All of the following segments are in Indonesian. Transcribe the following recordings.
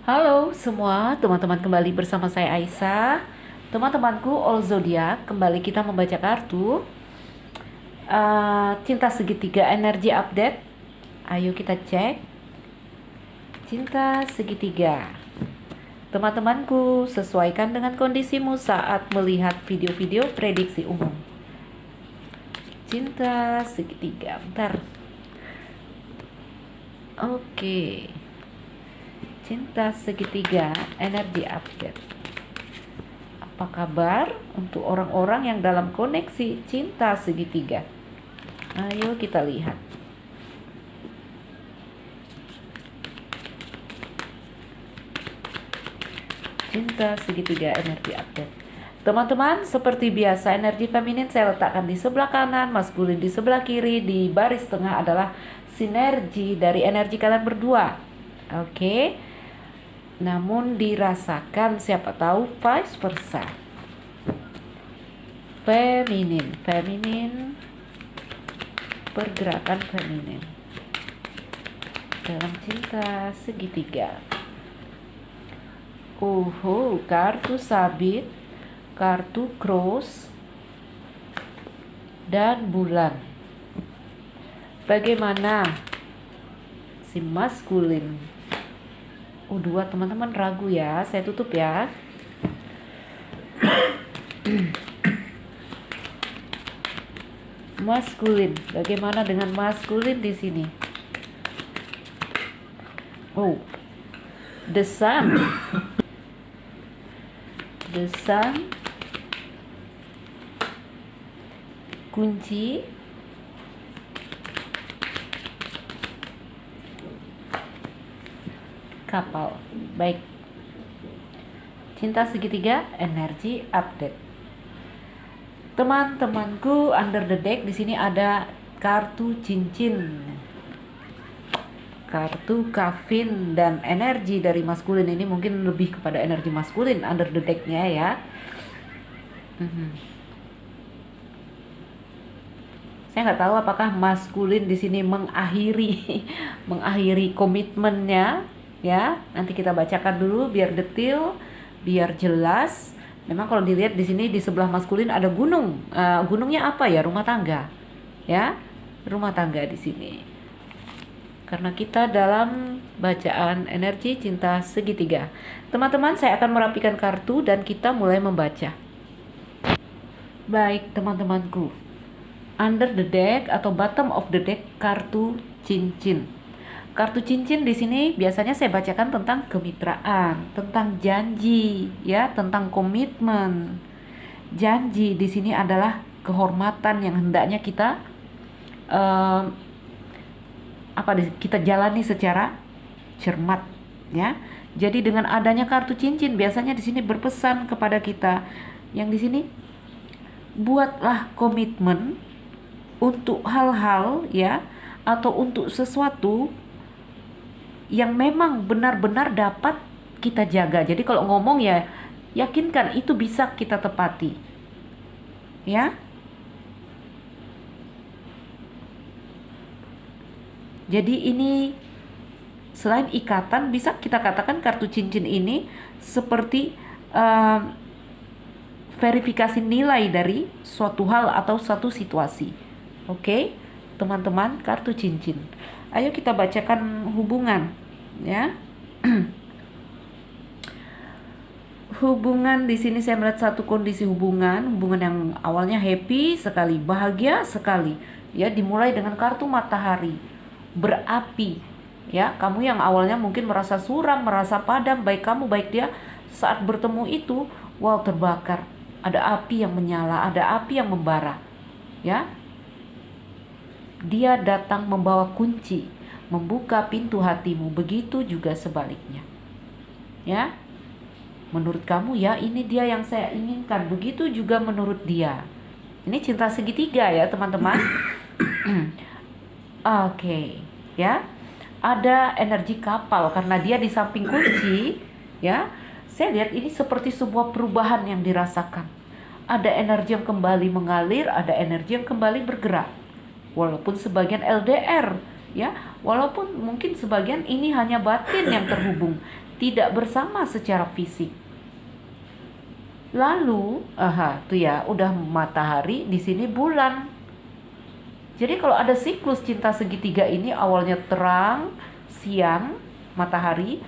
Halo semua, teman-teman kembali bersama saya Aisyah. Teman-temanku All Zodiac, kembali kita membaca kartu Cinta Segitiga Energi Update. Ayo kita cek Cinta Segitiga. Teman-temanku, sesuaikan dengan kondisimu saat melihat video-video prediksi umum. Cinta Segitiga, bentar. Oke. Cinta Segitiga Energi Update. Apa kabar untuk orang-orang yang dalam koneksi cinta segitiga? Ayo kita lihat. Cinta Segitiga Energi Update. Teman-teman, seperti biasa energi feminin saya letakkan di sebelah kanan, maskulin di sebelah kiri. Di baris tengah adalah sinergi dari energi kalian berdua. Oke. Namun dirasakan, siapa tahu vice versa. Feminin, pergerakan feminin dalam cinta segitiga. Kartu sabit, kartu cross, dan bulan. Bagaimana si maskulin? Dua teman-teman ragu ya, saya tutup ya. Maskulin, bagaimana dengan maskulin di sini? The Sun, kunci, kapal. Baik. Cinta segitiga energi update. Teman-temanku, under the deck di sini ada kartu cincin, kartu kafin, dan energi dari maskulin ini mungkin lebih kepada energi maskulin under the decknya ya. Saya nggak tahu apakah maskulin di sini mengakhiri komitmennya. Ya, nanti kita bacakan dulu biar detail, biar jelas. Memang kalau dilihat di sini di sebelah maskulin ada gunung. Gunungnya apa ya? Rumah tangga. Ya, rumah tangga di sini. Karena kita dalam bacaan energi cinta segitiga. Teman-teman, saya akan merapikan kartu dan kita mulai membaca. Baik, teman-temanku. Under the deck atau bottom of the deck kartu cincin. Kartu cincin di sini biasanya saya bacakan tentang kemitraan, tentang janji, ya, tentang komitmen. Janji di sini adalah kehormatan yang hendaknya kita kita jalani secara cermat, ya. Jadi dengan adanya kartu cincin biasanya di sini berpesan kepada kita yang di sini, buatlah komitmen untuk hal-hal, ya, atau untuk sesuatu yang memang benar-benar dapat kita jaga. Jadi kalau ngomong ya yakinkan itu bisa kita tepati. Ya. Jadi ini selain ikatan, bisa kita katakan kartu cincin ini seperti verifikasi nilai dari suatu hal atau suatu situasi. Oke, teman-teman, kartu cincin. Ayo kita bacakan hubungan, ya. Hubungan di sini saya melihat satu kondisi hubungan yang awalnya happy sekali, bahagia sekali, ya, dimulai dengan kartu matahari, berapi, ya. Kamu yang awalnya mungkin merasa suram, merasa padam, baik kamu baik dia, saat bertemu itu, wow, terbakar. Ada api yang menyala, ada api yang membara, ya. Dia datang membawa kunci, membuka pintu hatimu, begitu juga sebaliknya. Ya. Menurut kamu, ya, ini dia yang saya inginkan, begitu juga menurut dia. Ini cinta segitiga ya, teman-teman. Oke, ya. Ada energi kapal karena dia di samping kunci, ya. Saya lihat ini seperti sebuah perubahan yang dirasakan. Ada energi yang kembali mengalir, ada energi yang kembali bergerak. Walaupun sebagian LDR, ya, walaupun mungkin sebagian ini hanya batin yang terhubung, tidak bersama secara fisik. Lalu, tuh ya, udah matahari, di sini bulan. Jadi kalau ada siklus cinta segitiga ini awalnya terang, siang, matahari,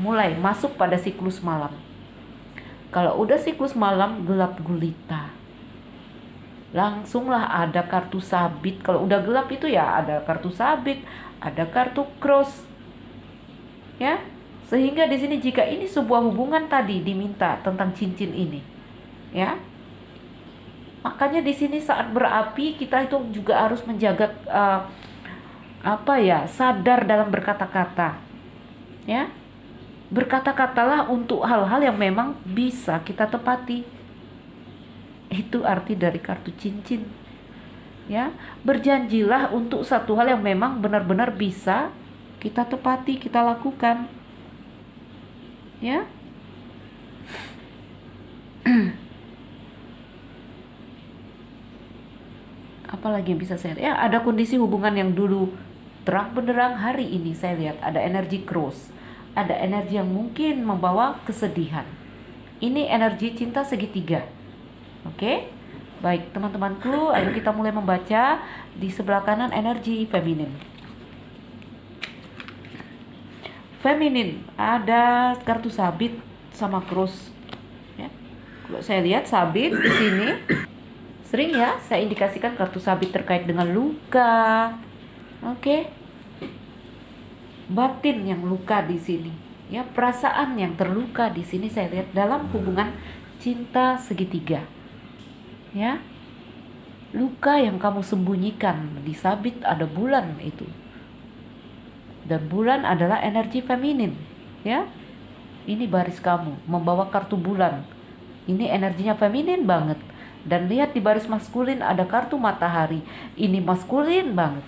mulai masuk pada siklus malam. Kalau udah siklus malam, gelap gulita. Langsunglah ada kartu sabit. Kalau udah gelap itu ya ada kartu sabit, ada kartu cross. Ya. Sehingga di sini jika ini sebuah hubungan tadi diminta tentang cincin ini, ya. Makanya di sini saat berapi kita itu juga harus menjaga sadar dalam berkata-kata. Ya. Berkata-katalah untuk hal-hal yang memang bisa kita tepati. Itu arti dari kartu cincin. Ya, berjanjilah untuk satu hal yang memang benar-benar bisa kita tepati, kita lakukan. Ya. Apalagi yang bisa saya lihat? Ya, ada kondisi hubungan yang dulu terang benderang, hari ini saya lihat ada energi cross. Ada energi yang mungkin membawa kesedihan. Ini energi cinta segitiga. Oke? Baik, teman-temanku, ayo kita mulai membaca. Di sebelah kanan energi feminin. Feminin, ada kartu sabit sama cross. Ya. Kalau saya lihat sabit di sini, sering ya saya indikasikan kartu sabit terkait dengan luka. Oke. Batin yang luka di sini. Ya, perasaan yang terluka di sini saya lihat dalam hubungan cinta segitiga. Ya. Luka yang kamu sembunyikan, di sabit ada bulan itu. Dan bulan adalah energi feminin, ya. Ini baris kamu membawa kartu bulan. Ini energinya feminin banget. Dan lihat di baris maskulin ada kartu matahari. Ini maskulin banget.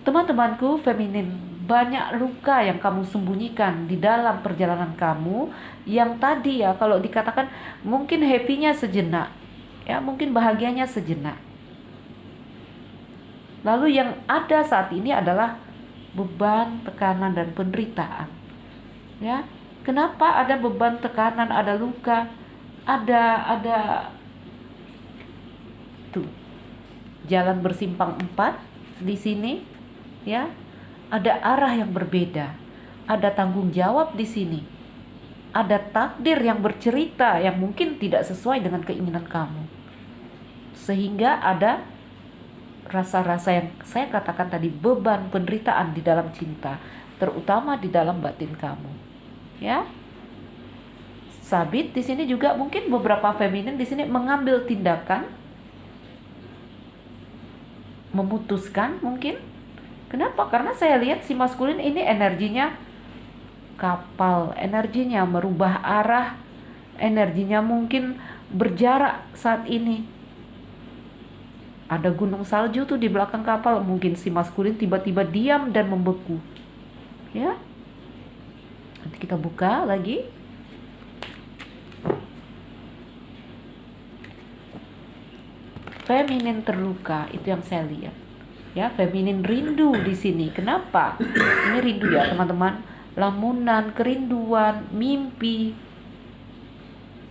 Teman-temanku feminin, banyak luka yang kamu sembunyikan di dalam perjalanan kamu. Yang tadi ya kalau dikatakan mungkin happy-nya sejenak, ya mungkin bahagianya sejenak. Lalu yang ada saat ini adalah beban, tekanan, dan penderitaan. Ya, kenapa ada beban, tekanan, ada luka, ada tuh jalan bersimpang 4 di sini, ya, ada arah yang berbeda, ada tanggung jawab di sini, ada takdir yang bercerita yang mungkin tidak sesuai dengan keinginan kamu, sehingga ada rasa-rasa yang saya katakan tadi, beban, penderitaan di dalam cinta, terutama di dalam batin kamu. Ya. Sabit di sini juga mungkin beberapa feminin di sini mengambil tindakan, memutuskan mungkin. Kenapa? Karena saya lihat si maskulin ini energinya kapal, energinya merubah arah, energinya mungkin berjarak saat ini. Ada gunung salju tuh di belakang kapal. Mungkin si maskulin tiba-tiba diam dan membeku. Ya. Nanti kita buka lagi. Feminin terluka, itu yang saya lihat. Ya, feminin rindu di sini. Kenapa? Ini rindu ya, teman-teman. Lamunan, kerinduan, mimpi.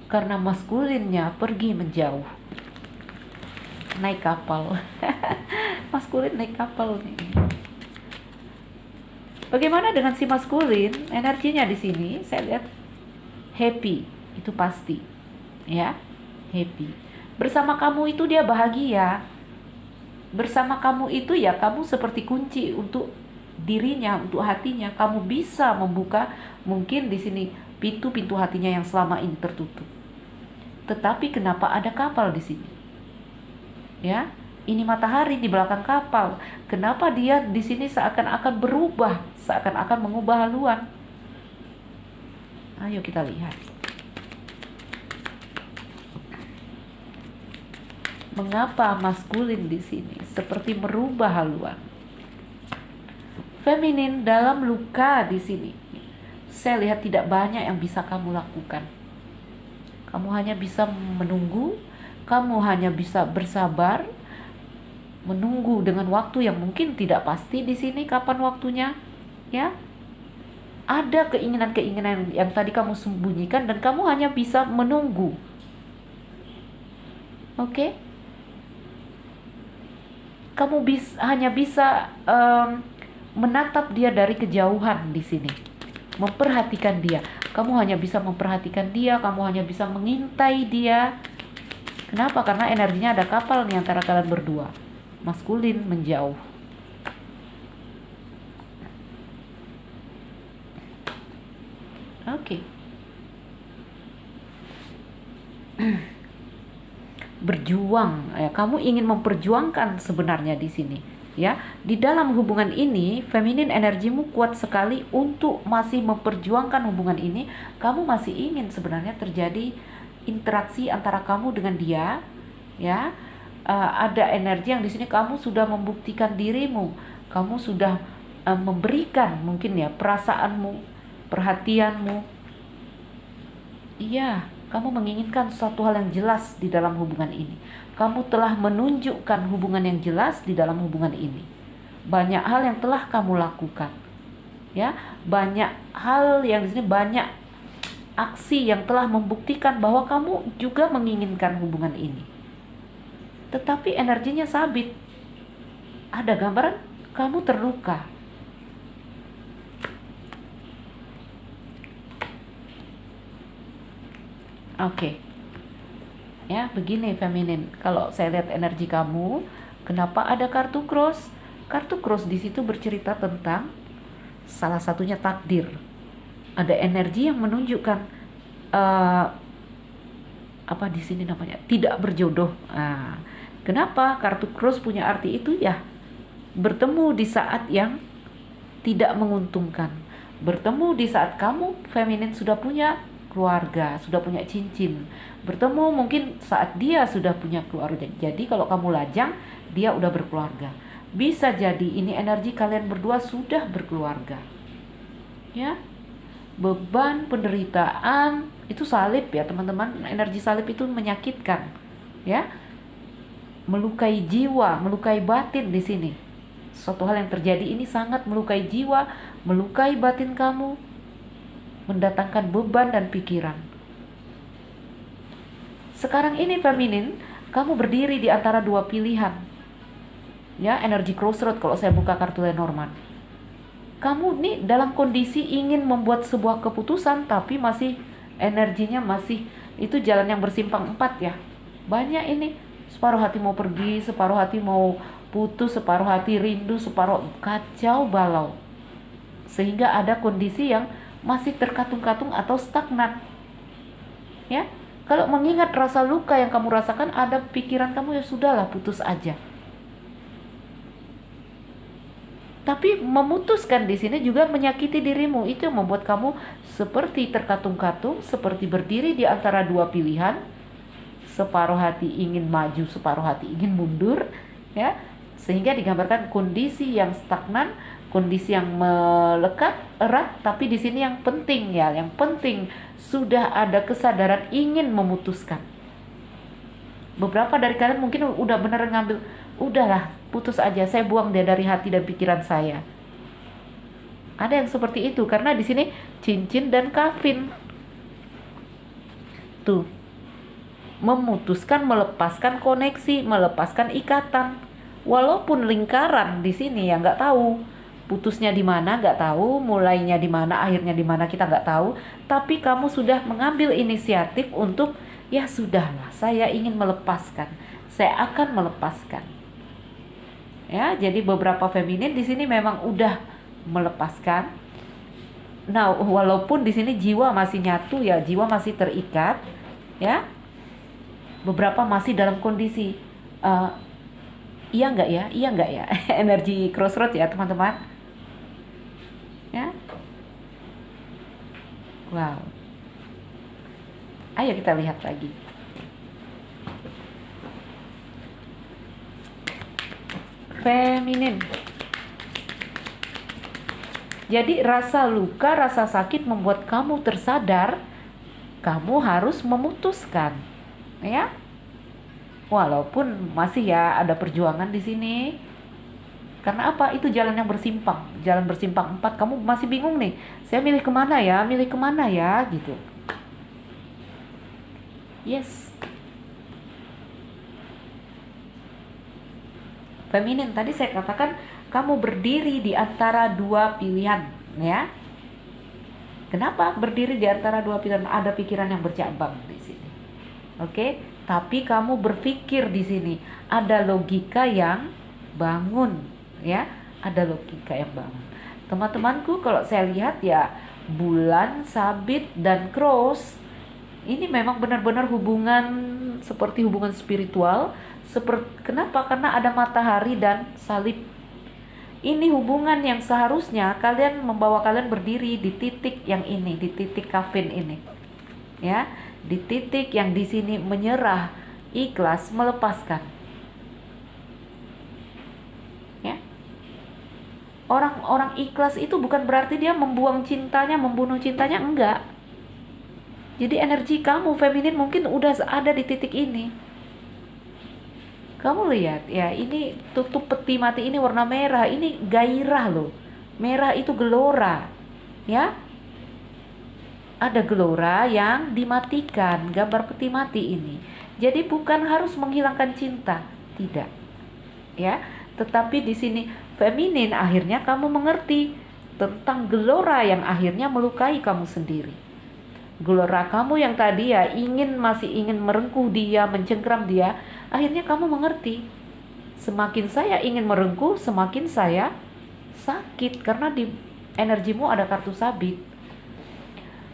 Karena maskulinnya pergi menjauh. Naik kapal. Maskulin naik kapal nih. Bagaimana dengan si maskulin? Energinya di sini saya lihat happy, itu pasti. Ya, happy. Bersama kamu itu dia bahagia. Bersama kamu itu ya kamu seperti kunci untuk dirinya, untuk hatinya. Kamu bisa membuka mungkin di sini pintu-pintu hatinya yang selama ini tertutup. Tetapi kenapa ada kapal di sini? Ya, ini matahari di belakang kapal. Kenapa dia di sini seakan-akan berubah, seakan-akan mengubah haluan? Ayo kita lihat. Mengapa maskulin di sini seperti merubah haluan? Feminin dalam luka di sini. Saya lihat tidak banyak yang bisa kamu lakukan. Kamu hanya bisa menunggu. Kamu hanya bisa bersabar, menunggu dengan waktu yang mungkin tidak pasti di sini kapan waktunya, ya. Ada keinginan-keinginan yang tadi kamu sembunyikan dan kamu hanya bisa menunggu. Oke? Kamu hanya bisa menatap dia dari kejauhan di sini. Memperhatikan dia. Kamu hanya bisa memperhatikan dia, kamu hanya bisa mengintai dia. Kenapa? Karena energinya ada kapal nih antara kalian berdua. Maskulin menjauh. Oke. Berjuang, ya, kamu ingin memperjuangkan sebenarnya di sini, ya. Di dalam hubungan ini, feminin energimu kuat sekali untuk masih memperjuangkan hubungan ini. Kamu masih ingin sebenarnya terjadi interaksi antara kamu dengan dia, ya. Ada energi yang di sini kamu sudah membuktikan dirimu, kamu sudah memberikan mungkin ya perasaanmu, perhatianmu. Iya, kamu menginginkan suatu hal yang jelas di dalam hubungan ini. Kamu telah menunjukkan hubungan yang jelas di dalam hubungan ini. Banyak hal yang telah kamu lakukan. Ya, banyak hal yang di sini, banyak aksi yang telah membuktikan bahwa kamu juga menginginkan hubungan ini. Tetapi energinya sabit. Ada gambaran kamu terluka. Oke. Ya, begini feminin. Kalau saya lihat energi kamu, kenapa ada kartu cross? Kartu cross di situ bercerita tentang salah satunya takdir. Ada energi yang menunjukkan apa di sini namanya? Tidak berjodoh. Kenapa kartu cross punya arti itu ya? Bertemu di saat yang tidak menguntungkan. Bertemu di saat kamu feminin sudah punya keluarga, sudah punya cincin. Bertemu mungkin saat dia sudah punya keluarga. Jadi kalau kamu lajang, dia udah berkeluarga. Bisa jadi ini energi kalian berdua sudah berkeluarga. Ya. Beban, penderitaan, itu salib ya teman-teman. Energi salib itu menyakitkan. Ya. Melukai jiwa, melukai batin di sini. Suatu hal yang terjadi ini sangat melukai jiwa, melukai batin kamu, mendatangkan beban dan pikiran. Sekarang ini feminin, kamu berdiri di antara dua pilihan. Ya, energi crossroad kalau saya buka kartu Lenormand. Kamu nih dalam kondisi ingin membuat sebuah keputusan tapi masih energinya masih itu jalan yang bersimpang 4 ya. Banyak ini, separuh hati mau pergi, separuh hati mau putus, separuh hati rindu, separuh kacau balau. Sehingga ada kondisi yang masih terkatung-katung atau stagnan. Ya, kalau mengingat rasa luka yang kamu rasakan, ada pikiran kamu ya sudahlah putus aja. Tapi memutuskan di sini juga menyakiti dirimu. Itu yang membuat kamu seperti terkatung-katung, seperti berdiri di antara dua pilihan. Separuh hati ingin maju, separuh hati ingin mundur, ya. Sehingga digambarkan kondisi yang stagnan, kondisi yang melekat erat, tapi di sini yang penting ya, yang penting sudah ada kesadaran ingin memutuskan. Beberapa dari kalian mungkin udah bener ngambil, udahlah putus aja, saya buang dia dari hati dan pikiran saya. Ada yang seperti itu karena di sini cincin dan kafin. Tuh, memutuskan, melepaskan koneksi, melepaskan ikatan. Walaupun lingkaran di sini ya nggak tahu putusnya di mana, nggak tahu mulainya di mana, akhirnya di mana kita nggak tahu. Tapi kamu sudah mengambil inisiatif untuk ya sudahlah, saya ingin melepaskan, saya akan melepaskan. Ya, jadi beberapa feminin di sini memang udah melepaskan. Nah, walaupun di sini jiwa masih nyatu ya, jiwa masih terikat, ya. Beberapa masih dalam kondisi iya nggak ya, iya nggak ya, energi crossroad ya teman-teman. Ya, wow. Ayo kita lihat lagi. Feminin. Jadi rasa luka, rasa sakit membuat kamu tersadar, kamu harus memutuskan, ya. Walaupun masih ya ada perjuangan di sini, Karena apa? Itu jalan yang bersimpang, jalan bersimpang 4. Kamu masih bingung nih, saya milih kemana ya, gitu. Yes. Feminin, tadi saya katakan kamu berdiri di antara dua pilihan, ya. Kenapa berdiri di antara dua pilihan? Ada pikiran yang bercabang di sini. Oke, tapi kamu berpikir di sini ada logika yang bangun, ya. Ada logika yang bangun. Teman-temanku, kalau saya lihat ya, bulan, sabit, dan cross ini memang benar-benar hubungan seperti hubungan spiritual. Kenapa? Karena ada matahari dan salib. Ini hubungan yang seharusnya membawa kalian berdiri di titik yang ini, di titik kafin ini, ya, di titik yang di sini menyerah, ikhlas, melepaskan. Ya, orang-orang ikhlas itu bukan berarti dia membuang cintanya, membunuh cintanya, enggak. Jadi energi kamu feminin mungkin udah ada di titik ini. Kamu lihat ya, ini tutup peti mati ini warna merah, ini gairah loh. Merah itu gelora, ya. Ada gelora yang dimatikan, gambar peti mati ini. Jadi bukan harus menghilangkan cinta, tidak. Ya, tetapi di sini feminin akhirnya kamu mengerti tentang gelora yang akhirnya melukai kamu sendiri. Gelora kamu yang tadi ya masih ingin merengkuh dia, mencengkram dia, akhirnya kamu mengerti. Semakin saya ingin merengkuh, semakin saya sakit karena di energimu ada kartu sabit.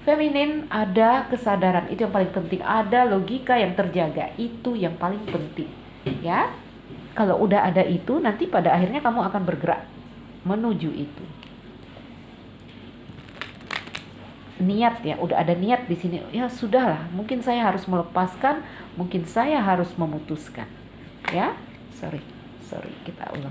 Feminin ada kesadaran, itu yang paling penting. Ada logika yang terjaga, itu yang paling penting. Ya, kalau udah ada itu, nanti pada akhirnya kamu akan bergerak menuju itu. Niat ya, udah ada niat di sini. Ya sudahlah, mungkin saya harus melepaskan, mungkin saya harus memutuskan. Ya, sorry, kita ulang.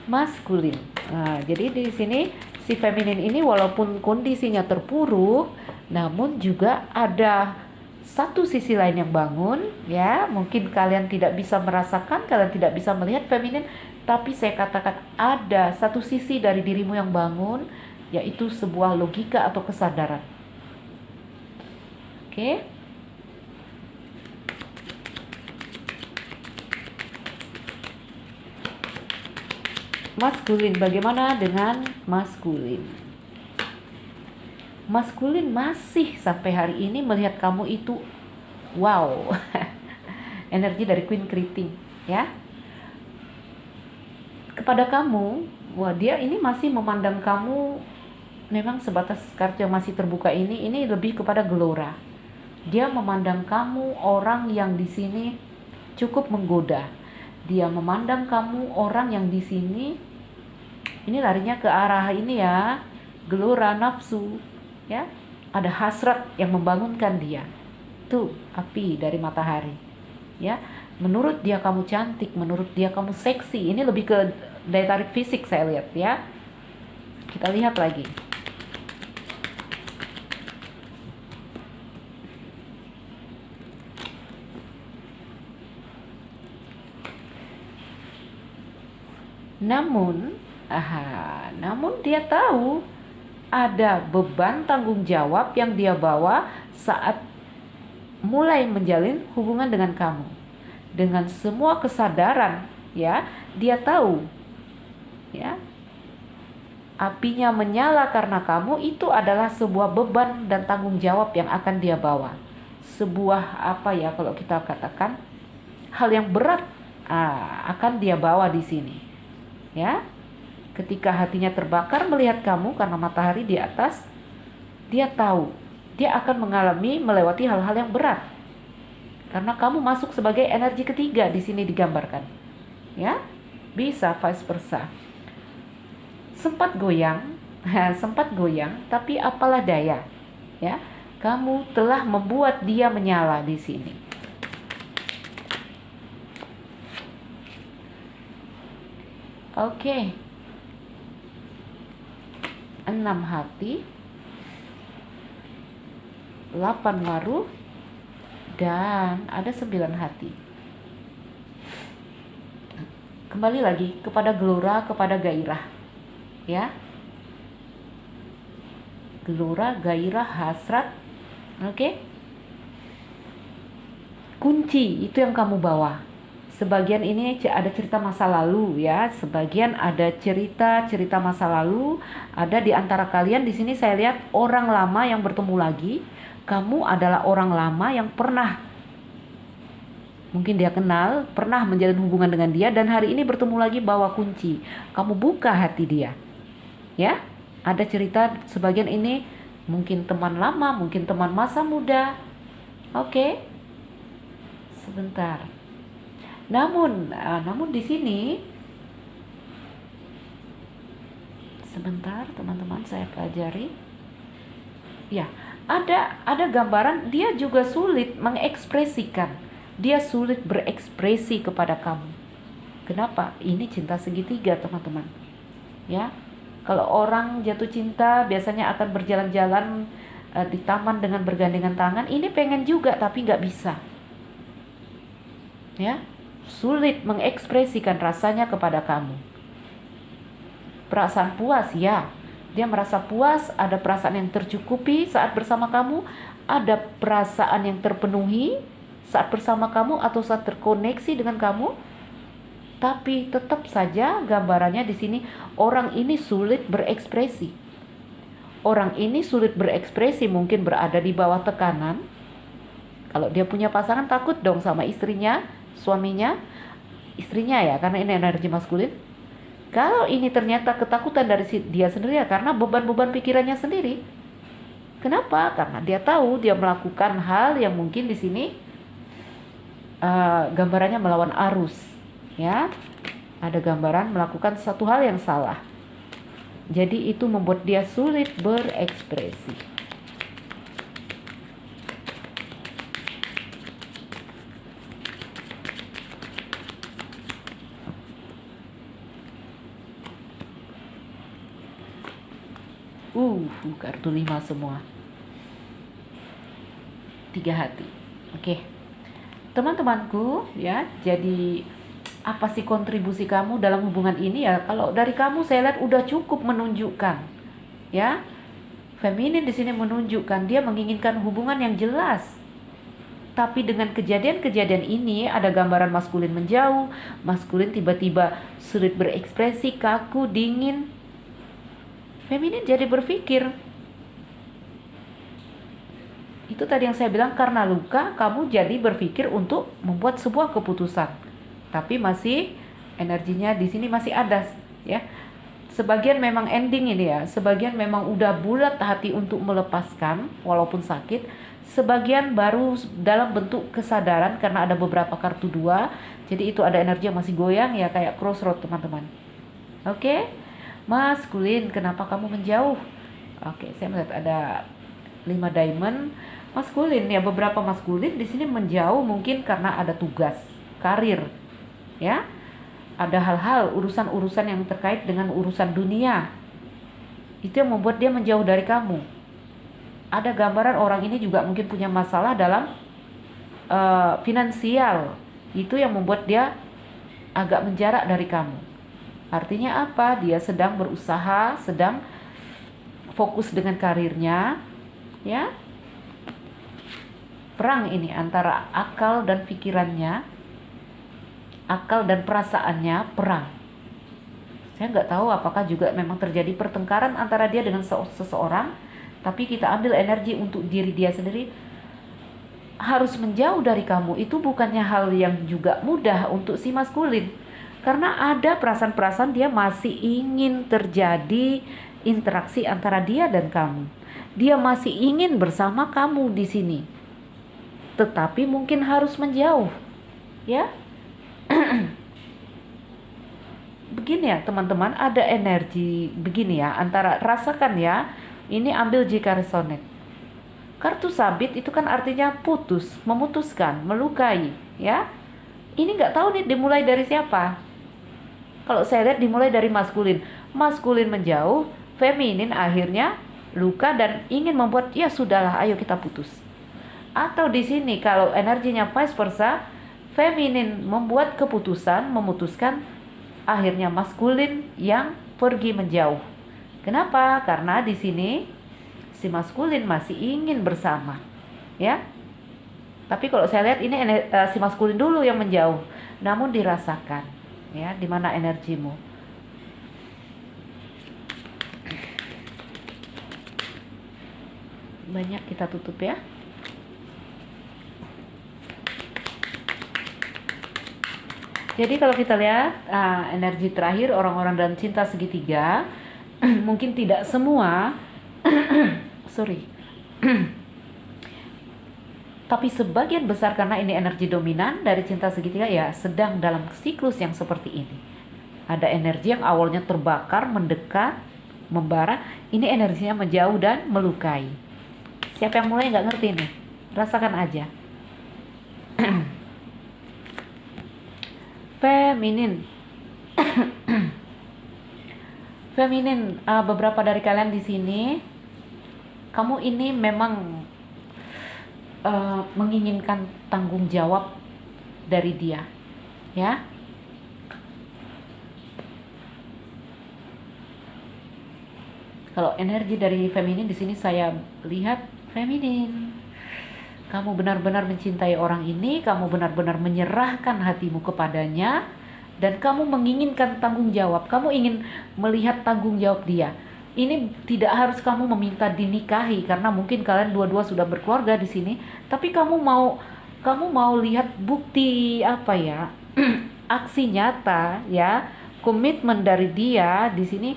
Maskulin. Nah, jadi di sini si feminin ini walaupun kondisinya terpuruk, namun juga ada satu sisi lain yang bangun, ya. Mungkin kalian tidak bisa merasakan, kalian tidak bisa melihat feminin, tapi saya katakan ada satu sisi dari dirimu yang bangun, yaitu sebuah logika atau kesadaran. Oke. Maskulin, bagaimana dengan maskulin? Maskulin masih sampai hari ini melihat kamu itu wow. Energi dari Queen Keriting, ya. Kepada kamu, wah, dia ini masih memandang kamu memang sebatas kartu yang masih terbuka ini lebih kepada gelora. Dia memandang kamu orang yang di sini cukup menggoda. Dia memandang kamu orang yang di sini ini larinya ke arah ini ya, gelora nafsu, ya. Ada hasrat yang membangunkan dia. Tuh, api dari matahari. Ya. Menurut dia kamu cantik, menurut dia kamu seksi. Ini lebih ke daya tarik fisik saya lihat ya. Kita lihat lagi. Namun dia tahu ada beban tanggung jawab yang dia bawa saat mulai menjalin hubungan dengan kamu. Dengan semua kesadaran, ya, dia tahu, ya, apinya menyala karena kamu itu adalah sebuah beban dan tanggung jawab yang akan dia bawa. Sebuah apa ya kalau kita katakan hal yang berat akan dia bawa di sini. Ya, ketika hatinya terbakar melihat kamu karena matahari di atas, dia tahu dia akan melewati hal-hal yang berat karena kamu masuk sebagai energi ketiga di sini digambarkan. Ya, bisa vice versa. Sempat goyang, tapi apalah daya, ya, kamu telah membuat dia menyala di sini. Oke. 6 hati, 8 waru, dan ada 9 hati. kembali lagi kepada gelora, kepada gairah, ya. Gelora, gairah, hasrat, oke. Kunci itu yang kamu bawa. Sebagian ini ada cerita masa lalu, ya. Sebagian ada cerita masa lalu. Ada di antara kalian di sini saya lihat orang lama yang bertemu lagi. Kamu adalah orang lama yang pernah, mungkin dia kenal, pernah menjalin hubungan dengan dia, dan hari ini bertemu lagi bawa kunci. Kamu buka hati dia, ya. Ada cerita sebagian ini mungkin teman lama, mungkin teman masa muda. Oke. Sebentar. Namun di sini sebentar teman-teman, saya pelajari. Ya, ada gambaran dia juga sulit mengekspresikan. Dia sulit berekspresi kepada kamu. Kenapa? Ini cinta segitiga, teman-teman. Ya. Kalau orang jatuh cinta biasanya akan berjalan-jalan di taman dengan bergandengan tangan. Ini pengen juga tapi nggak bisa. Ya, sulit mengekspresikan rasanya kepada kamu. Perasaan puas, ya. Dia merasa puas, ada perasaan yang tercukupi saat bersama kamu, ada perasaan yang terpenuhi saat bersama kamu atau saat terkoneksi dengan kamu. Tapi tetap saja gambarannya di sini orang ini sulit berekspresi. Orang ini sulit berekspresi, mungkin berada di bawah tekanan. Kalau dia punya pasangan takut dong sama istrinya, suaminya, istrinya ya, karena ini energi maskulin. Kalau ini ternyata ketakutan dari dia sendiri ya, karena beban-beban pikirannya sendiri. Kenapa? Karena dia tahu dia melakukan hal yang mungkin di sini gambarannya melawan arus. Ya, ada gambaran melakukan satu hal yang salah. Jadi itu membuat dia sulit berekspresi. Kartu 5 semua. 3 hati. Oke. Teman-temanku, ya, jadi apa sih kontribusi kamu dalam hubungan ini ya? Kalau dari kamu saya lihat udah cukup menunjukkan, ya. Feminin di sini menunjukkan dia menginginkan hubungan yang jelas. Tapi dengan kejadian-kejadian ini ada gambaran maskulin menjauh, maskulin tiba-tiba sulit berekspresi, kaku, dingin. Feminin jadi berpikir. Itu tadi yang saya bilang, karena luka kamu jadi berpikir untuk membuat sebuah keputusan. Tapi masih energinya di sini masih ada, ya. Sebagian memang ending ini ya, sebagian memang udah bulat hati untuk melepaskan walaupun sakit, sebagian baru dalam bentuk kesadaran karena ada beberapa kartu 2. Jadi itu ada energi yang masih goyang ya, kayak crossroad, teman-teman. Oke. Maskulin, kenapa kamu menjauh? Oke, saya melihat ada 5 diamond. Maskulin ya, beberapa maskulin di sini menjauh mungkin karena ada tugas, karir. Ya, ada hal-hal urusan-urusan yang terkait dengan urusan dunia. Itu yang membuat dia menjauh dari kamu. Ada gambaran orang ini juga mungkin punya masalah dalam finansial. Itu yang membuat dia agak menjarak dari kamu. Artinya apa? Dia sedang berusaha, sedang fokus dengan karirnya, ya. Perang ini antara akal dan pikirannya, akal dan perasaannya perang. Saya nggak tahu apakah juga memang terjadi pertengkaran antara dia dengan seseorang, tapi kita ambil energi untuk diri dia sendiri. Harus menjauh dari kamu itu bukannya hal yang juga mudah untuk si maskulin, karena ada perasaan-perasaan dia masih ingin terjadi interaksi antara dia dan kamu. Dia masih ingin bersama kamu di sini, tetapi mungkin harus menjauh, ya. Begini ya teman-teman, ada energi begini ya, antara rasakan ya, ini ambil jika resonate. Kartu sabit itu kan artinya putus, memutuskan, melukai, ya. Ini nggak tahu nih dimulai dari siapa. Kalau saya lihat dimulai dari maskulin. Maskulin menjauh, feminin akhirnya luka dan ingin membuat, ya sudahlah, ayo kita putus. Atau di sini kalau energinya vice versa, feminin membuat keputusan, memutuskan, akhirnya maskulin yang pergi menjauh. Kenapa? Karena di sini si maskulin masih ingin bersama, ya. Tapi kalau saya lihat ini si maskulin dulu yang menjauh, namun dirasakan, ya, di mana energimu. Banyak kita tutup ya. Jadi kalau kita lihat energi terakhir orang-orang dalam cinta segitiga, mungkin tidak semua, sorry, tapi sebagian besar karena ini energi dominan dari cinta segitiga ya sedang dalam siklus yang seperti ini. Ada energi yang awalnya terbakar, mendekat, membara, ini energinya menjauh dan melukai. Siapa yang mulai nggak ngerti nih? Rasakan aja. Feminin. Feminin, beberapa dari kalian di sini, kamu ini memang menginginkan tanggung jawab dari dia, ya. Kalau energi dari feminin di sini saya lihat feminin. Kamu benar-benar mencintai orang ini, kamu benar-benar menyerahkan hatimu kepadanya, dan kamu menginginkan tanggung jawab. Kamu ingin melihat tanggung jawab dia. Ini tidak harus kamu meminta dinikahi karena mungkin kalian dua-dua sudah berkeluarga di sini, tapi kamu mau lihat bukti apa ya? Aksi nyata ya, komitmen dari dia di sini.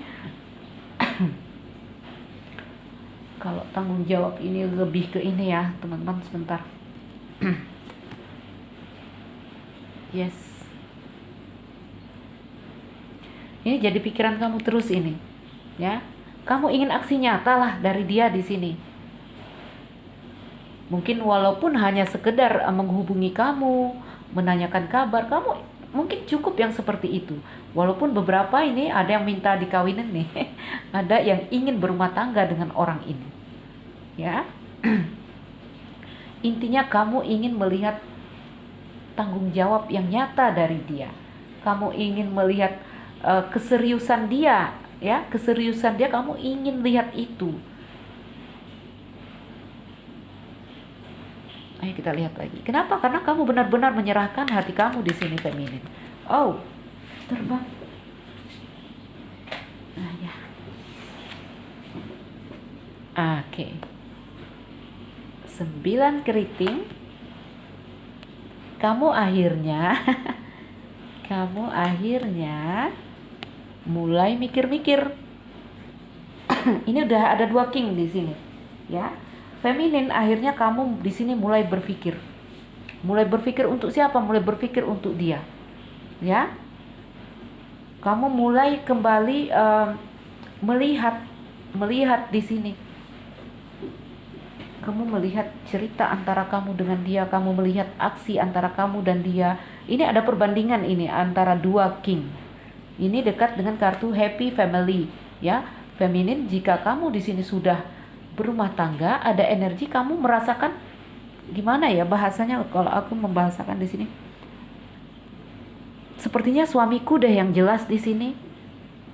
Kalau tanggung jawab ini lebih ke ini ya, teman-teman, sebentar. Yes. Ini jadi pikiran kamu terus ini, ya. Kamu ingin aksi nyata lah dari dia di sini. Mungkin walaupun hanya sekedar menghubungi kamu, menanyakan kabar, kamu mungkin cukup yang seperti itu. Walaupun beberapa ini ada yang minta dikawinin nih, ada yang ingin berumah tangga dengan orang ini, ya. Intinya kamu ingin melihat tanggung jawab yang nyata dari dia. Kamu ingin melihat keseriusan dia, ya, keseriusan dia, kamu ingin lihat itu. Ayo kita lihat lagi. Kenapa? Karena kamu benar-benar menyerahkan hati kamu di sini, feminin. Oh, terbang. Nah, ya. Oke. 9 keriting. Kamu akhirnya mulai mikir-mikir. Ini udah ada 2 king di sini, ya. Feminin, akhirnya kamu di sini mulai berpikir. Mulai berpikir untuk siapa? Mulai berpikir untuk dia. Ya. Kamu mulai kembali melihat di sini. Kamu melihat cerita antara kamu dengan dia, kamu melihat aksi antara kamu dan dia. Ini ada perbandingan ini antara 2 king. Ini dekat dengan kartu happy family, ya. Feminin, jika kamu di sini sudah berumah tangga, ada energi kamu merasakan gimana ya bahasanya kalau aku membahasakan di sini. Sepertinya suamiku deh yang jelas di sini.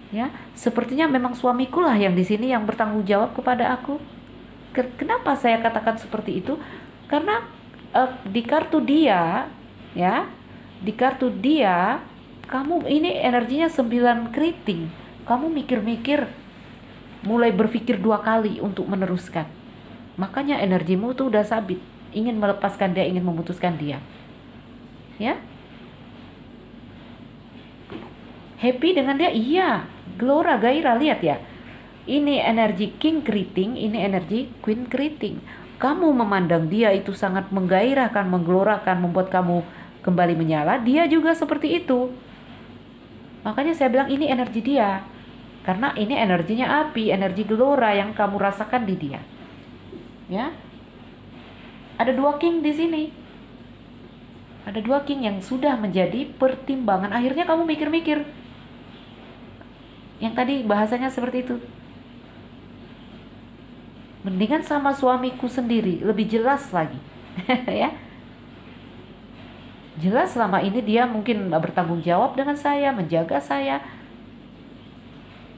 Ya, sepertinya memang suamiku lah yang di sini yang bertanggung jawab kepada aku. Kenapa saya katakan seperti itu? Karena di kartu dia, ya, di kartu dia, kamu ini energinya 9 keriting. Kamu mikir-mikir, mulai berpikir 2 kali untuk meneruskan. Makanya energimu tuh udah sabit, ingin melepaskan dia, ingin memutuskan dia. Ya, happy dengan dia, iya, gelora, gairah, lihat ya. Ini energi king keriting, ini energi queen keriting. Kamu memandang dia itu sangat menggairahkan, menggelorakan, membuat kamu kembali menyala. Dia juga seperti itu. Makanya saya bilang ini energi dia. Karena ini energinya api, energi gelora yang kamu rasakan di dia. Ya. Ada 2 king di sini. Ada 2 king yang sudah menjadi pertimbangan. Akhirnya kamu mikir-mikir. Yang tadi bahasanya seperti itu. Mendingan sama suamiku sendiri, lebih jelas lagi. Ya. Jelas selama ini dia mungkin bertanggung jawab dengan saya, menjaga saya.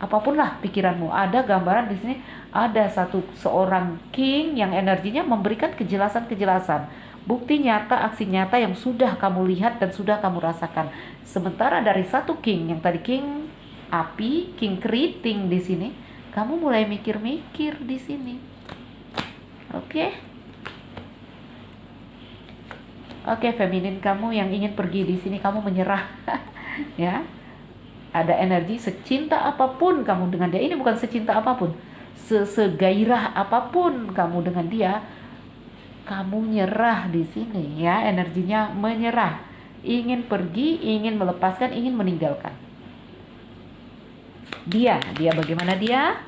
Apapun lah pikiranmu, ada gambaran di sini, ada seorang king yang energinya memberikan kejelasan-kejelasan, bukti nyata, aksi nyata yang sudah kamu lihat dan sudah kamu rasakan. Sementara dari satu king yang tadi king api, king keriting di sini, kamu mulai mikir-mikir di sini. Oke. Oke, feminin kamu yang ingin pergi di sini, kamu menyerah. Ya. Ada energi secinta apapun kamu dengan dia. Ini bukan secinta apapun, segairah apapun kamu dengan dia, kamu nyerah di sini ya. Energinya menyerah, ingin pergi, ingin melepaskan, ingin meninggalkan. Dia bagaimana dia?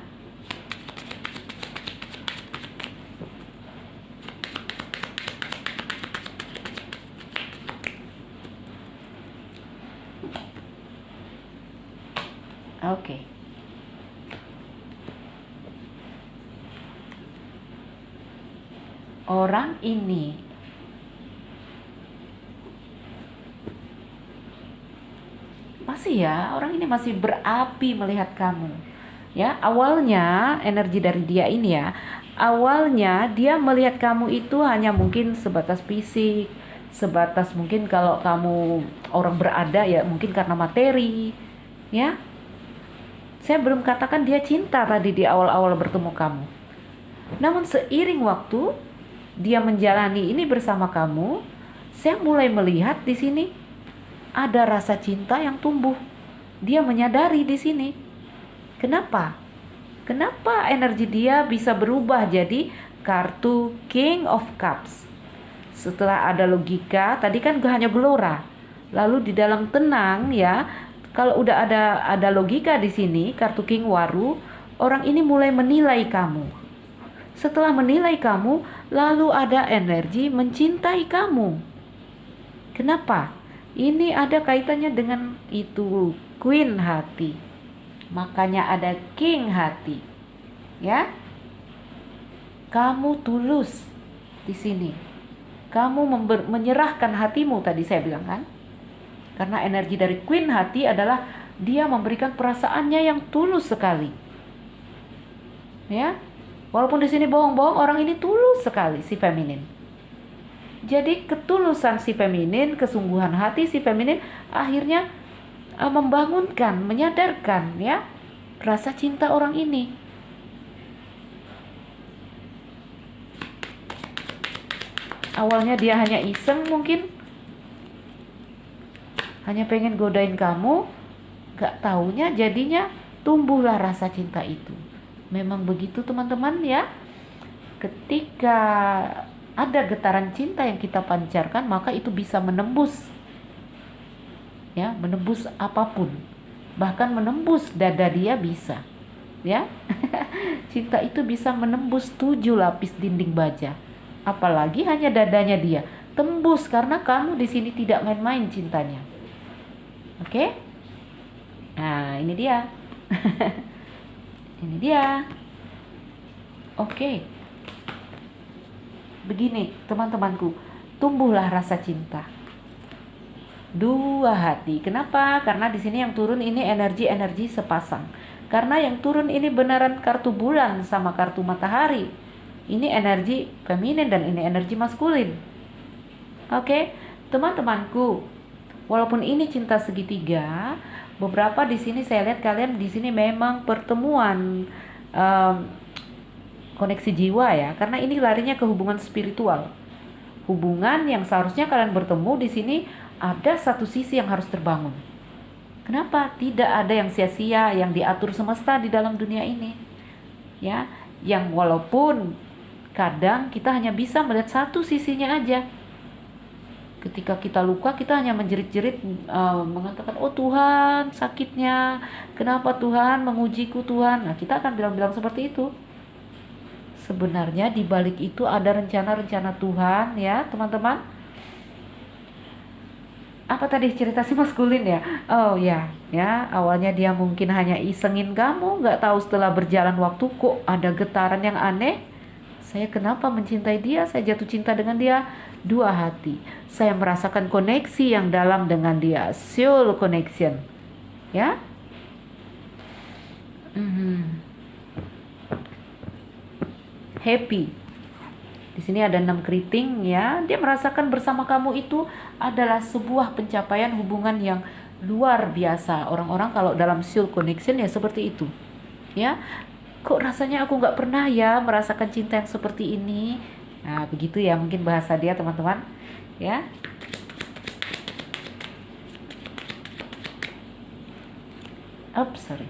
Oke. Orang ini orang ini masih berapi melihat kamu. Ya, awalnya energi dari dia ini ya. Awalnya dia melihat kamu itu hanya mungkin sebatas fisik, sebatas mungkin kalau kamu orang berada ya mungkin karena materi, ya. Saya belum katakan dia cinta tadi di awal-awal bertemu kamu. Namun seiring waktu dia menjalani ini bersama kamu, saya mulai melihat di sini ada rasa cinta yang tumbuh. Dia menyadari di sini. Kenapa? Kenapa energi dia bisa berubah jadi kartu King of Cups? Setelah ada logika, tadi kan hanya gelora. Lalu di dalam tenang ya, kalau udah ada logika di sini, kartu King Waru, orang ini mulai menilai kamu. Setelah menilai kamu, lalu ada energi mencintai kamu. Kenapa? Ini ada kaitannya dengan itu Queen hati. Makanya ada King hati. Ya. Kamu tulus di sini. Kamu menyerahkan hatimu tadi saya bilang kan? Karena energi dari Queen hati adalah dia memberikan perasaannya yang tulus sekali. Ya. Walaupun di sini bohong-bohong, orang ini tulus sekali si feminin. Jadi ketulusan si feminin, kesungguhan hati si feminin akhirnya membangunkan, menyadarkan ya rasa cinta orang ini. Awalnya dia hanya iseng mungkin, hanya pengen godain kamu, gak taunya jadinya tumbuhlah rasa cinta itu. Memang begitu teman-teman ya. Ketika ada getaran cinta yang kita pancarkan, maka itu bisa menembus ya, menembus apapun. Bahkan menembus dada dia bisa. Ya. Cinta itu bisa menembus 7 lapis dinding baja. Apalagi hanya dadanya dia. Tembus karena kamu di sini tidak main-main cintanya. Oke? Nah, ini dia. Ini dia. Oke. Begini, teman-temanku, tumbuhlah rasa cinta. 2 hati. Kenapa? Karena di sini yang turun ini energi-energi sepasang. Karena yang turun ini beneran kartu bulan sama kartu matahari. Ini energi feminin dan ini energi maskulin. Oke, teman-temanku, walaupun ini cinta segitiga, beberapa di sini saya lihat kalian di sini memang pertemuan koneksi jiwa ya, karena ini larinya ke hubungan spiritual. Hubungan yang seharusnya kalian bertemu di sini ada satu sisi yang harus terbangun. Kenapa? Tidak ada yang sia-sia yang diatur semesta di dalam dunia ini. Ya, yang walaupun kadang kita hanya bisa melihat satu sisinya aja. Ketika kita luka, kita hanya menjerit-jerit mengatakan, oh Tuhan sakitnya, kenapa Tuhan mengujiku Tuhan. Nah, kita akan bilang-bilang seperti itu. Sebenarnya di balik itu ada rencana-rencana Tuhan ya teman-teman. Apa tadi cerita si maskulin ya? Oh ya, ya awalnya dia mungkin hanya isengin kamu, nggak tahu setelah berjalan waktu kok ada getaran yang aneh. Saya kenapa mencintai dia? Saya jatuh cinta dengan dia. dua hati. Saya merasakan koneksi yang dalam dengan dia, soul connection. Ya. Happy. Di sini ada 6 keriting ya. Dia merasakan bersama kamu itu adalah sebuah pencapaian hubungan yang luar biasa. Orang-orang kalau dalam soul connection ya seperti itu. Ya. Kok rasanya aku nggak pernah ya merasakan cinta yang seperti ini. Nah, begitu ya mungkin bahasa dia, teman-teman. Ya. Sorry.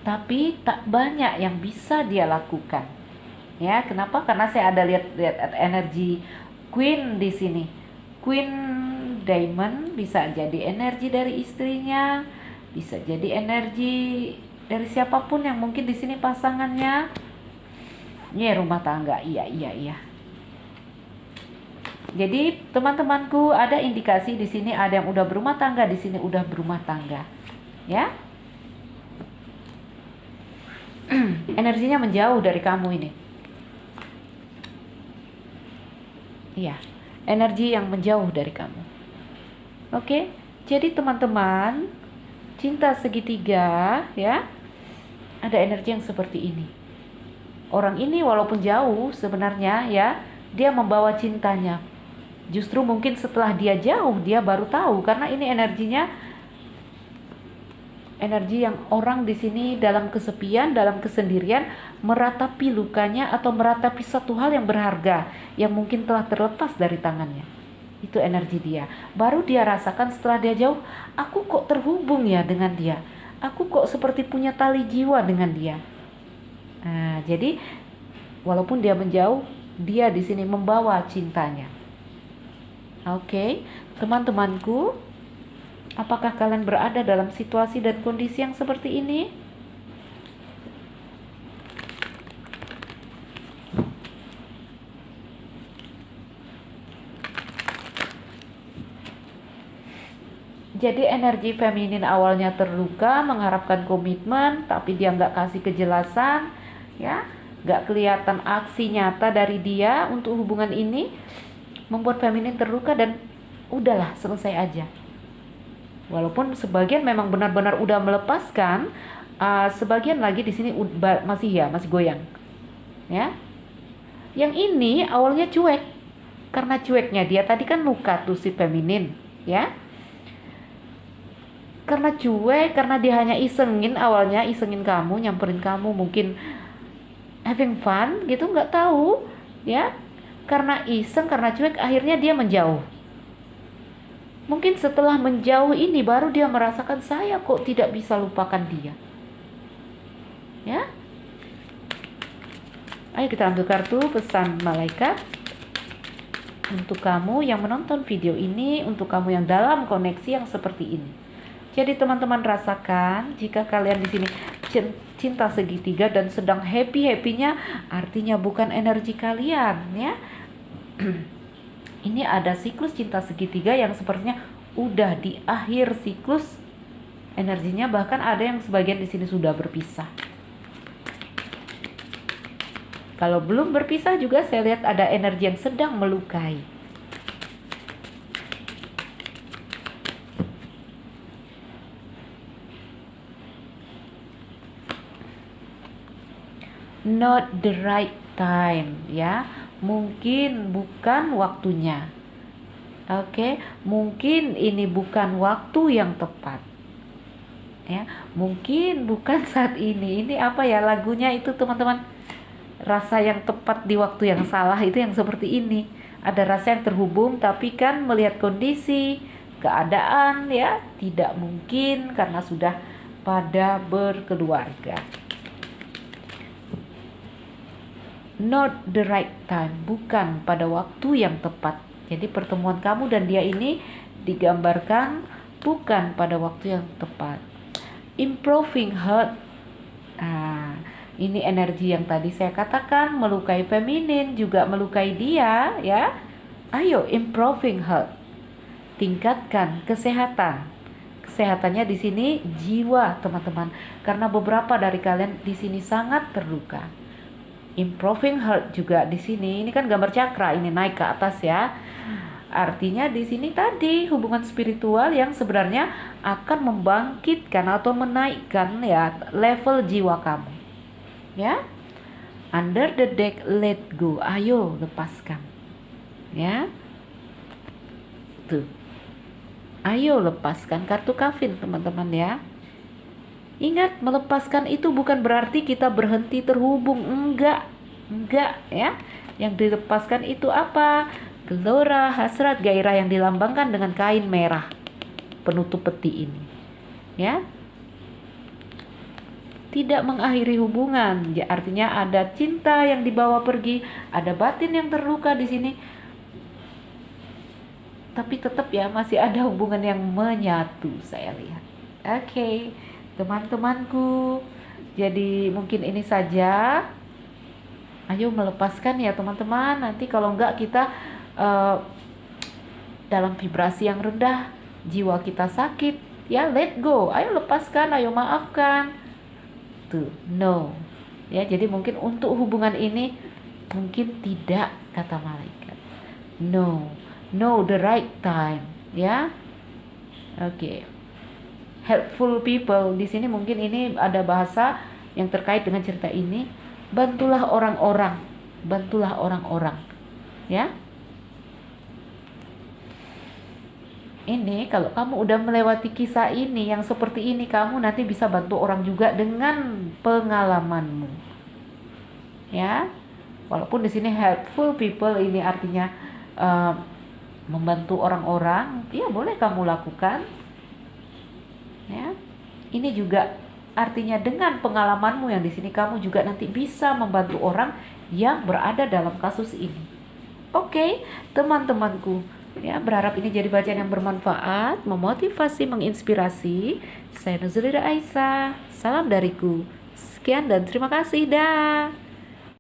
Tapi tak banyak yang bisa dia lakukan. Ya, kenapa? Karena saya ada lihat energi Queen di sini. Queen Diamond bisa jadi energi dari istrinya, bisa jadi energi dari siapapun yang mungkin di sini pasangannya. Ya, rumah tangga. Iya. Jadi, teman-temanku, ada indikasi di sini ada yang udah berumah tangga, di sini udah berumah tangga. Ya. Energinya menjauh dari kamu ini. Iya, energi yang menjauh dari kamu. Oke, jadi teman-teman, cinta segitiga ya, ada energi yang seperti ini. Orang ini walaupun jauh sebenarnya ya, dia membawa cintanya. Justru mungkin setelah dia jauh, dia baru tahu karena ini energinya energi yang orang di sini dalam kesepian, dalam kesendirian meratapi lukanya atau meratapi satu hal yang berharga yang mungkin telah terlepas dari tangannya. Itu energi dia. Baru dia rasakan setelah dia jauh, aku kok terhubung ya dengan dia. Aku kok seperti punya tali jiwa dengan dia. Nah, jadi walaupun dia menjauh, dia di sini membawa cintanya. Oke, teman-temanku, apakah kalian berada dalam situasi dan kondisi yang seperti ini? Jadi energi feminin awalnya terluka, mengharapkan komitmen, tapi dia nggak kasih kejelasan, ya, nggak kelihatan aksi nyata dari dia untuk hubungan ini, membuat feminin terluka dan udahlah selesai aja. Walaupun sebagian memang benar-benar udah melepaskan, sebagian lagi di sini masih goyang, ya. Yang ini awalnya cuek, karena cueknya dia tadi kan luka tuh si feminin, ya. Karena cuek, karena dia hanya awalnya isengin kamu, nyamperin kamu, mungkin having fun gitu, nggak tahu, ya. Karena iseng, karena cuek, akhirnya dia menjauh. Mungkin setelah menjauh ini baru dia merasakan saya kok tidak bisa lupakan dia. Ya. Ayo kita ambil kartu pesan malaikat untuk kamu yang menonton video ini, untuk kamu yang dalam koneksi yang seperti ini. Jadi teman-teman rasakan jika kalian di sini cinta segitiga dan sedang happy-happynya, artinya bukan energi kalian, ya. Ini ada siklus cinta segitiga yang sepertinya udah di akhir siklus energinya, bahkan ada yang sebagian di sini sudah berpisah. Kalau belum berpisah juga saya lihat ada energi yang sedang melukai. Not the right time, ya. Mungkin bukan waktunya. Oke, mungkin ini bukan waktu yang tepat. Ya, mungkin bukan saat ini. Ini apa ya lagunya itu, teman-teman? Rasa yang tepat di waktu yang salah, itu yang seperti ini. Ada rasa yang terhubung tapi kan melihat kondisi, keadaan, ya, tidak mungkin karena sudah pada berkeluarga. Not the right time, bukan pada waktu yang tepat. Jadi pertemuan kamu dan dia ini digambarkan bukan pada waktu yang tepat. Improving hurt. Ini energi yang tadi saya katakan melukai feminin, juga melukai dia, ya. Ayo improving hurt. Tingkatkan kesehatan. Kesehatannya di sini jiwa, teman-teman. Karena beberapa dari kalian di sini sangat terluka. improving heart juga di sini. Ini kan gambar cakra, ini naik ke atas ya. Artinya di sini tadi hubungan spiritual yang sebenarnya akan membangkitkan atau menaikkan ya level jiwa kamu. Ya. Under the deck, let go. Ayo lepaskan. Ya. Tuh. Ayo lepaskan kartu kafir teman-teman ya. Ingat, melepaskan itu bukan berarti kita berhenti terhubung. Enggak ya. Yang dilepaskan itu apa? Gelora, hasrat, gairah yang dilambangkan dengan kain merah penutup peti ini. Ya. Tidak mengakhiri hubungan. Ya, artinya ada cinta yang dibawa pergi, ada batin yang terluka di sini. Tapi tetap ya masih ada hubungan yang menyatu, saya lihat. Oke, teman-temanku. Jadi mungkin ini saja. Ayo melepaskan ya teman-teman. Nanti kalau enggak kita dalam vibrasi yang rendah, jiwa kita sakit. Ya, let go. Ayo lepaskan, ayo maafkan. Tuh, no. Ya, jadi mungkin untuk hubungan ini mungkin tidak, kata malaikat. No, the right time. Ya, oke. Helpful people di sini mungkin ini ada bahasa yang terkait dengan cerita ini. Bantulah orang-orang, ya. Ini kalau kamu udah melewati kisah ini yang seperti ini, kamu nanti bisa bantu orang juga dengan pengalamanmu. Ya. Walaupun di sini helpful people ini artinya membantu orang-orang, ya boleh kamu lakukan. Ya. Ini juga artinya dengan pengalamanmu yang di sini kamu juga nanti bisa membantu orang yang berada dalam kasus ini. Oke, teman-temanku. Ya, berharap ini jadi bacaan yang bermanfaat, memotivasi, menginspirasi. Saya Nuzulira Aisyah. Salam dariku. Sekian dan terima kasih. Dah.